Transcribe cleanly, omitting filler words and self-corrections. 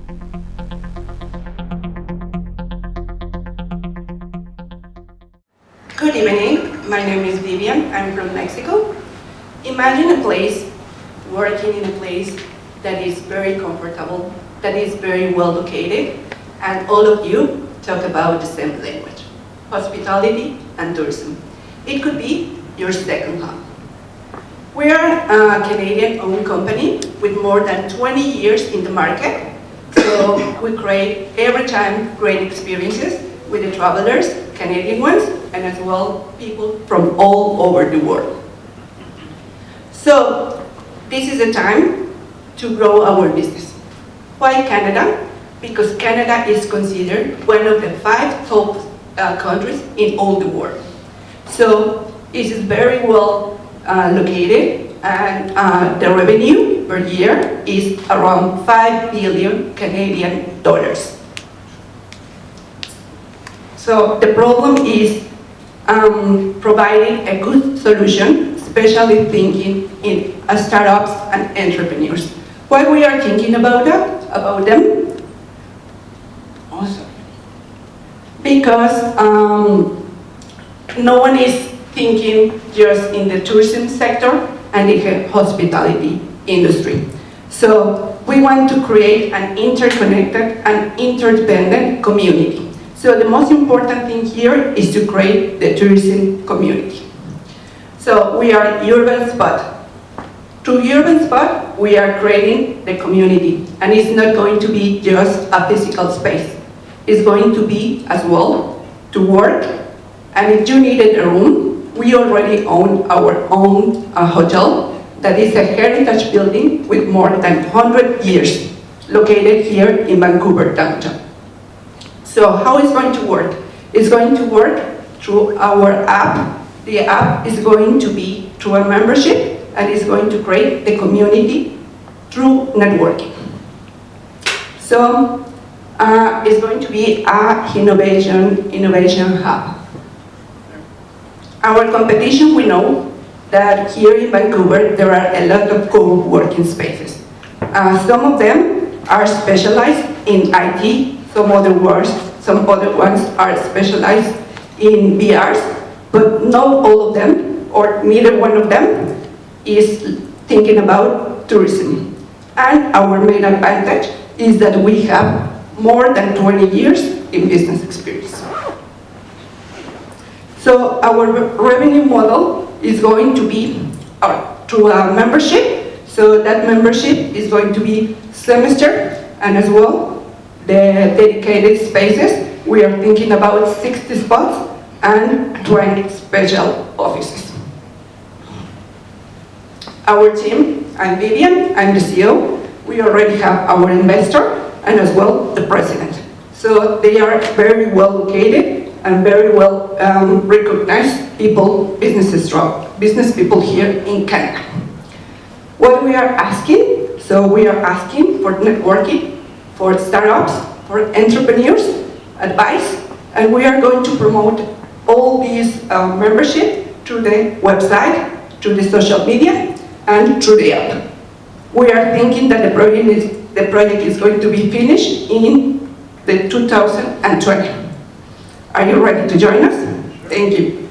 Good evening, my name is Vivian, I'm from Mexico. Imagine a place, working in a place that is very comfortable, that is very well located, and all of you talk about the same language, hospitality and tourism. It could be your second home. We are a Canadian-owned company with more than 20 years in the market, so we create every time great experiences with the travelers, Canadian ones, and as well people from all over the world. So this is a time to grow our business. Why Canada? Because Canada is considered one of the 5 top countries in all the world. So it is very well located, and the revenue per year is around 5 billion Canadian dollars. So the problem is providing a good solution, especially thinking in startups and entrepreneurs. Why we are thinking about them? Awesome. Because no one is thinking just in the tourism sector and the hospitality industry. So we want to create an interconnected and interdependent community. So the most important thing here is to create the tourism community. So we are urban spot. Through urban spot, we are creating the community, and it's not going to be just a physical space. It's going to be as well to work, and if you needed a room, we already own our own hotel that is a heritage building with more than 100 years, located here in Vancouver downtown. So how is it going to work? It's going to work through our app. The app is going to be through a membership, and is going to create the community through networking. So it's going to be an innovation hub. Our competition, we know that here in Vancouver there are a lot of co-working spaces. Some of them are specialized in IT, some other ones are specialized in VRs, but not all of them, or neither one of them, is thinking about tourism. And our main advantage is that we have more than 20 years in business experience. So our revenue model is going to be through a membership. So that membership is going to be semester, and as well the dedicated spaces. We are thinking about 60 spots and 20 special offices. Our team, I'm Vivian, I'm the CEO. We already have our investor and as well the president. So they are very well located and very well recognized people, business people here in Canada. What we are asking? So we are asking for networking, for startups, for entrepreneurs, advice, and we are going to promote all these membership through the website, through the social media, and through the app. We are thinking that the project is going to be finished in the 2020. Are you ready to join us? Thank you.